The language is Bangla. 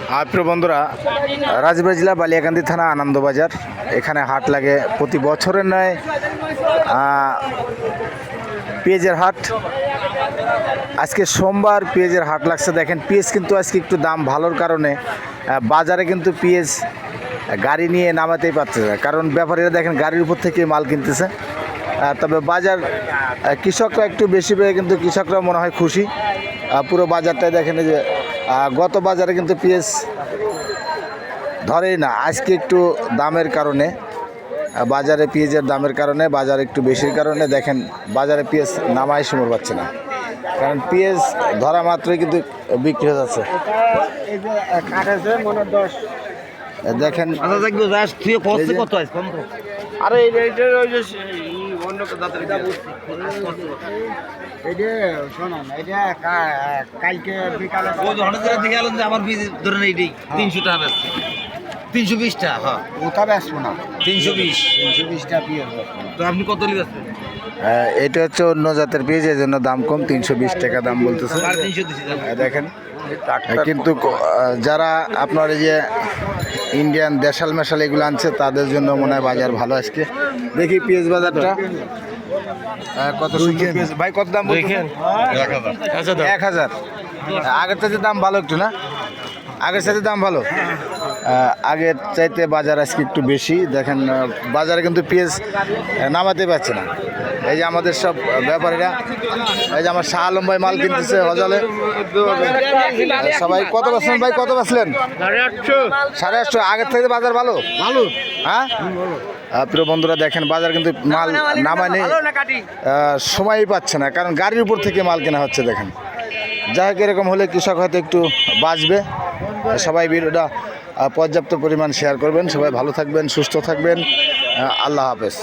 প্রিয় বন্ধুরা, রাজবাড়ী জেলা বালিয়াকান্দি থানা আনন্দবাজার, এখানে হাট লাগে প্রতি বছরের নয়। পেঁয়াজের হাট আজকে সোমবার পেঁয়াজের হাট লাগছে। দেখেন পেঁয়াজ কিন্তু আজকে একটু দাম ভালোর কারণে বাজারে কিন্তু পেঁয়াজ গাড়ি নিয়ে নামাতেই পারছে না, কারণ ব্যাপারীরা দেখেন গাড়ির উপর থেকে মাল কিনতেছে। তবে বাজার কৃষকরা একটু বেশি পেয়ে কিন্তু কৃষকরা মনে হয় খুশি। পুরো বাজারটাই দেখেন যে গত বাজারে কিন্তু পেঁয়াজ ধরেই না, আজকে একটু দামের কারণে বাজারে পেঁয়াজের দামের কারণে বাজার একটু বেশির কারণে দেখেন বাজারে পেঁয়াজ নামাই সমর পাচ্ছে না, কারণ পেঁয়াজ ধরা মাত্রই কিন্তু বিক্রি হয়ে যাচ্ছে। দেখেন আরে কালকে বিকালে আমার ধরেন এইটাই 300 টাকা বেচছে, 320 টাকা। হ্যাঁ ওটা বেচবো না, 320 টাকা পেঁয়াজ। তো আপনি কত বেচছেন? এটা হচ্ছে অন্য জাতের পেঁয়াজ, এই জন্য দাম কম, 320 টাকা দাম বলতেছে। দেখেন কিন্তু যারা আপনার এই যে ইন্ডিয়ান দেশাল মেশাল এগুলো আনছে তাদের জন্য মনে হয় বাজার ভালো। আজকে দেখি পেঁয়াজ বাজারটা কত ভাই, কত দাম বলছেন? 1000। আগের চাইতে দাম ভালো একটু না? আগের চাইতে দাম ভালো, আগের চাইতে বাজার আজকে একটু বেশি। দেখেন বাজারে কিন্তু পেঁয়াজ নামাতে পারছে না। এই যে আমাদের সব ব্যাপারীরা, এই যে আমার শাহ আলম ভাই মাল কিনতেছে হজালে। সবাই কত বেচলেন ভাই, কত বেচলেন? 850। আগের থেকে বাজার ভালো ভালো। হ্যাঁ প্রিয় বন্ধুরা, দেখেন বাজার কিন্তু মাল নামায়নি, সময়ই পাচ্ছে না, কারণ গাড়ির উপর থেকে মাল কেনা হচ্ছে। দেখেন যাই হোক, এরকম হলে কৃষক হয়তো একটু বাঁচবে। সবাই ভিডিওটা পর্যাপ্ত পরিমাণ শেয়ার করবেন। সবাই ভালো থাকবেন, সুস্থ থাকবেন। আল্লাহ হাফেজ।